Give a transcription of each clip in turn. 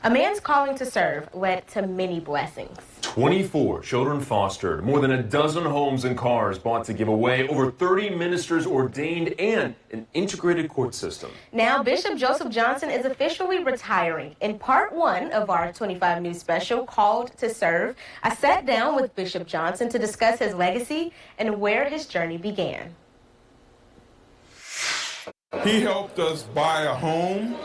A man's calling to serve led to many blessings. 24 children fostered, more than a dozen homes and cars bought to give away, over 30 ministers ordained, and an integrated court system. Now, Bishop Joseph Johnson is officially retiring. In part one of our 25 News special, Called to Serve, I sat down with Bishop Johnson to discuss his legacy and where his journey began. He helped us buy a home.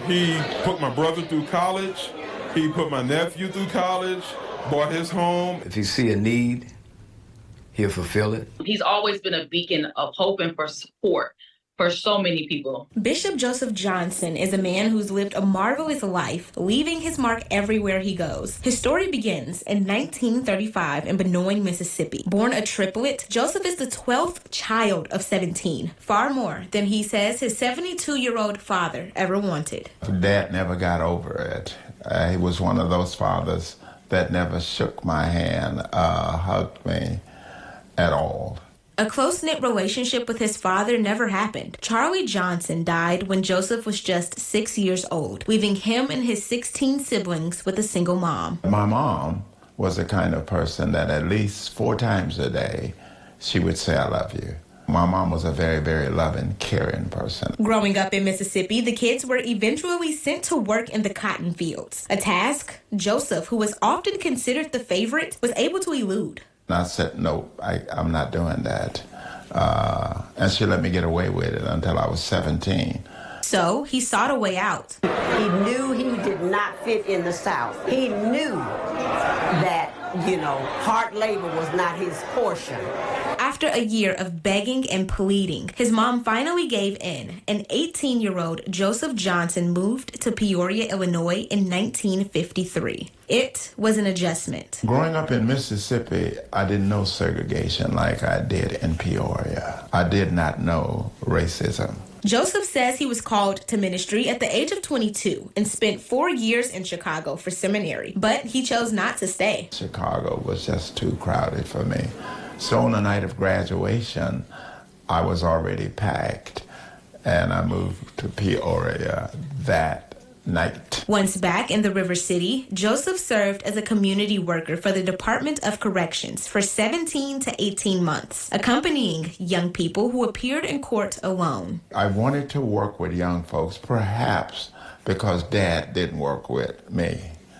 He put my brother through college. He put my nephew through college, bought his home. If you see a need, he'll fulfill it. He's always been a beacon of hope and for support for so many people. Bishop Joseph Johnson is a man who's lived a marvelous life, leaving his mark everywhere he goes. His story begins in 1935 in Benoit, Mississippi. Born a triplet, Joseph is the 12th child of 17, far more than he says his 72-year-old father ever wanted. Dad never got over it. He was one of those fathers that never shook my hand, hugged me at all. A close-knit relationship with his father never happened. Charlie Johnson died when Joseph was just 6 years old, leaving him and his 16 siblings with a single mom. My mom was the kind of person that at least 4 times a day, she would say, "I love you." My mom was a very, very loving, caring person. Growing up in Mississippi, the kids were eventually sent to work in the cotton fields, a task Joseph, who was often considered the favorite, was able to elude. I said, "No, I'm not doing that." And she let me get away with it until I was 17. So he sought a way out. He knew he did not fit in the South. He knew that, hard labor was not his portion. After a year of begging and pleading, his mom finally gave in, and 18-year-old Joseph Johnson moved to Peoria, Illinois in 1953. It was an adjustment. Growing up in Mississippi, I didn't know segregation like I did in Peoria. I did not know racism. Joseph says he was called to ministry at the age of 22 and spent 4 years in Chicago for seminary, but he chose not to stay. Chicago was just too crowded for me. So on the night of graduation, I was already packed, and I moved to Peoria that night. Once back in the River City, Joseph served as a community worker for the Department of Corrections for 17 to 18 months, accompanying young people who appeared in court alone. I wanted to work with young folks, perhaps because Dad didn't work with me.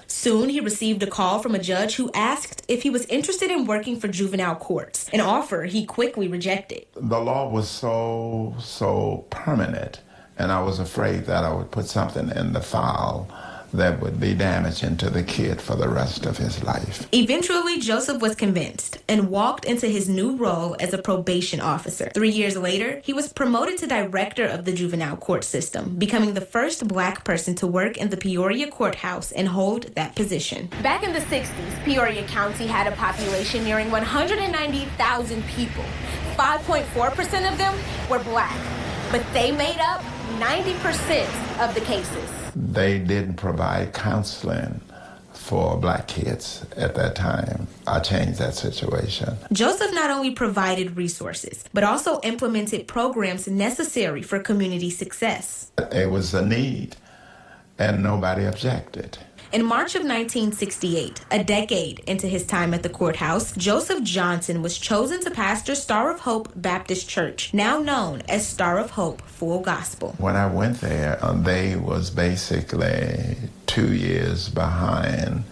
Soon, he received a call from a judge who asked if he was interested in working for juvenile courts, an offer he quickly rejected. The law was so permanent, and I was afraid that I would put something in the file that would be damaging to the kid for the rest of his life. Eventually, Joseph was convinced and walked into his new role as a probation officer. 3 years later, he was promoted to director of the juvenile court system, becoming the first Black person to work in the Peoria courthouse and hold that position. Back in the 60s, Peoria County had a population nearing 190,000 people. 5.4% of them were Black, but they made up 90% of the cases. They didn't provide counseling for Black kids at that time. I changed that situation. Joseph not only provided resources, but also implemented programs necessary for community success. It was a need, and nobody objected. In March of 1968, a decade into his time at the courthouse, Joseph Johnson was chosen to pastor Star of Hope Baptist Church, now known as Star of Hope Full Gospel. When I went there, they was basically 2 years behind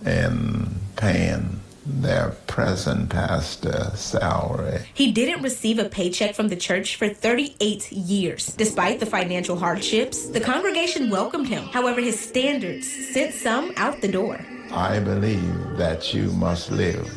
in paying their present pastor salary. He didn't receive a paycheck from the church for 38 years. Despite the financial hardships, the congregation welcomed him. However, his standards sent some out the door. I believe that you must live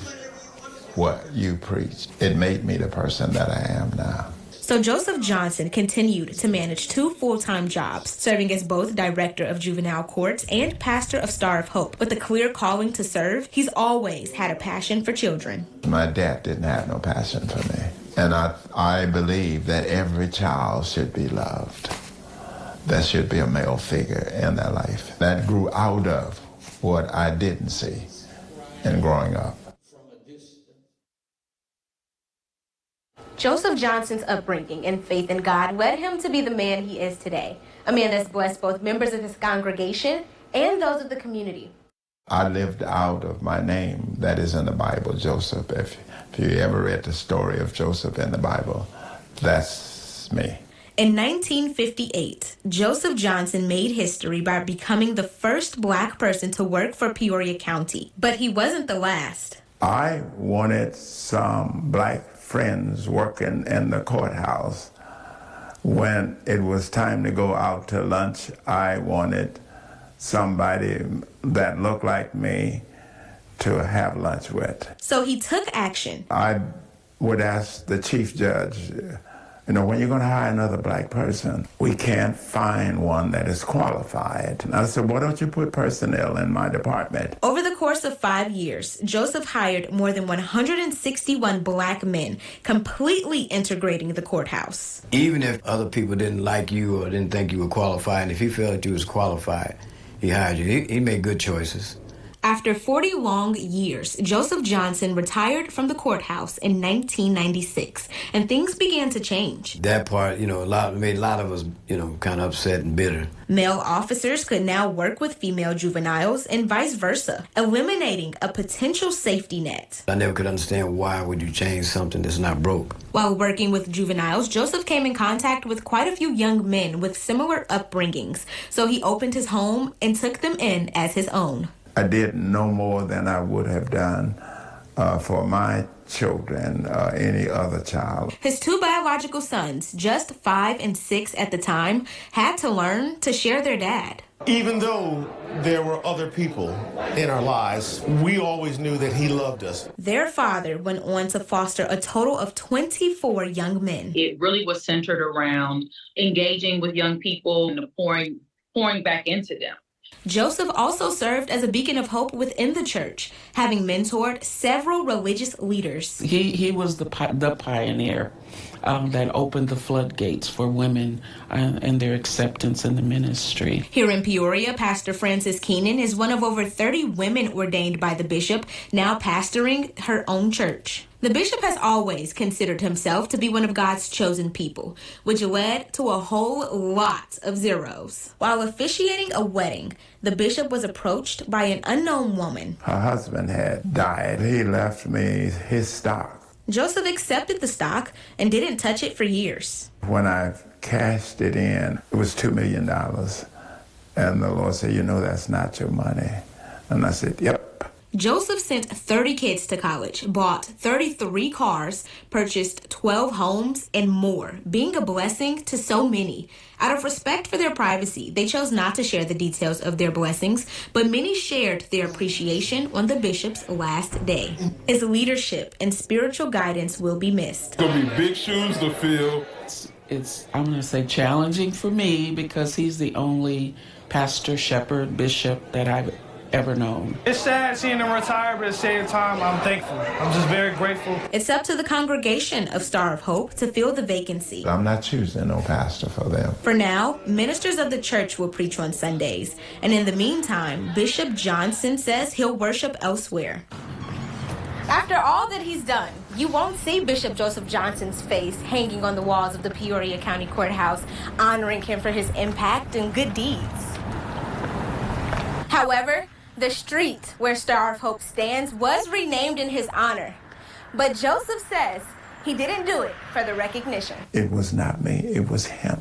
what you preach. It made me the person that I am now. So Joseph Johnson continued to manage 2 full-time jobs, serving as both director of juvenile courts and pastor of Star of Hope. With a clear calling to serve, he's always had a passion for children. My dad didn't have no passion for me. And I believe that every child should be loved. There should be a male figure in their life. That grew out of what I didn't see in growing up. Joseph Johnson's upbringing and faith in God led him to be the man he is today, a man that's blessed both members of his congregation and those of the community. I lived out of my name that is in the Bible, Joseph. If you ever read the story of Joseph in the Bible, that's me. In 1958, Joseph Johnson made history by becoming the first black person to work for Peoria County. But he wasn't the last. I wanted some black friends working in the courthouse. When it was time to go out to lunch, I wanted somebody that looked like me to have lunch with. So he took action. I would ask the chief judge, when you're going to hire another black person, we can't find one that is qualified. And I said, why don't you put personnel in my department? Over the course of 5 years, Joseph hired more than 161 black men, completely integrating the courthouse. Even if other people didn't like you or didn't think you were qualified, if he felt that you was qualified, he hired you. He made good choices. After 40 long years, Joseph Johnson retired from the courthouse in 1996, and things began to change. That part, made a lot of us, kind of upset and bitter. Male officers could now work with female juveniles and vice versa, eliminating a potential safety net. I never could understand why would you change something that's not broke. While working with juveniles, Joseph came in contact with quite a few young men with similar upbringings, so he opened his home and took them in as his own. I did no more than I would have done for my children, any other child. His two biological sons, just 5 and 6 at the time, had to learn to share their dad. Even though there were other people in our lives, we always knew that he loved us. Their father went on to foster a total of 24 young men. It really was centered around engaging with young people and pouring back into them. Joseph also served as a beacon of hope within the church, having mentored several religious leaders. He was the pioneer that opened the floodgates for women and their acceptance in the ministry. Here in Peoria, Pastor Frances Keenan is one of over 30 women ordained by the bishop, now pastoring her own church. The bishop has always considered himself to be one of God's chosen people, which led to a whole lot of zeros. While officiating a wedding, the bishop was approached by an unknown woman. Her husband had died. He left me his stock. Joseph accepted the stock and didn't touch it for years. When I cashed it in, it was $2 million. And the Lord said, that's not your money. And I said, yep. Joseph sent 30 kids to college, bought 33 cars, purchased 12 homes, and more, being a blessing to so many. Out of respect for their privacy, they chose not to share the details of their blessings, but many shared their appreciation on the bishop's last day. His leadership and spiritual guidance will be missed. It's going to be big shoes to fill. It's I'm going to say, challenging for me because he's the only pastor, shepherd, bishop that I've ever known. It's sad seeing him retire, but at the same time, I'm thankful. I'm just very grateful. It's up to the congregation of Star of Hope to fill the vacancy. I'm not choosing no pastor for them. For now, ministers of the church will preach on Sundays. And in the meantime, Bishop Johnson says he'll worship elsewhere. After all that he's done, you won't see Bishop Joseph Johnson's face hanging on the walls of the Peoria County Courthouse, honoring him for his impact and good deeds. However, the street where Star of Hope stands was renamed in his honor. But Joseph says he didn't do it for the recognition. It was not me. It was him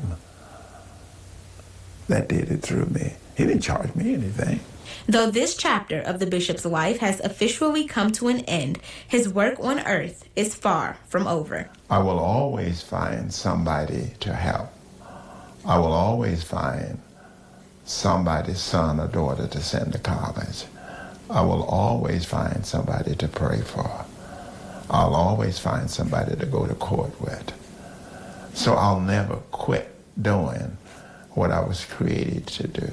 that did it through me. He didn't charge me anything. Though this chapter of the bishop's life has officially come to an end, his work on earth is far from over. I will always find somebody to help. I will always find somebody's son or daughter to send to college. I will always find somebody to pray for. I'll always find somebody to go to court with. So I'll never quit doing what I was created to do.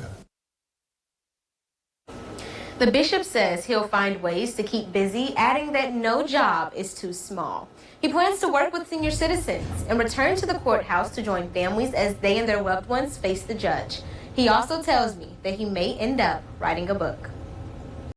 The bishop says he'll find ways to keep busy, adding that no job is too small. He plans to work with senior citizens and return to the courthouse to join families as they and their loved ones face the judge. He also tells me that he may end up writing a book.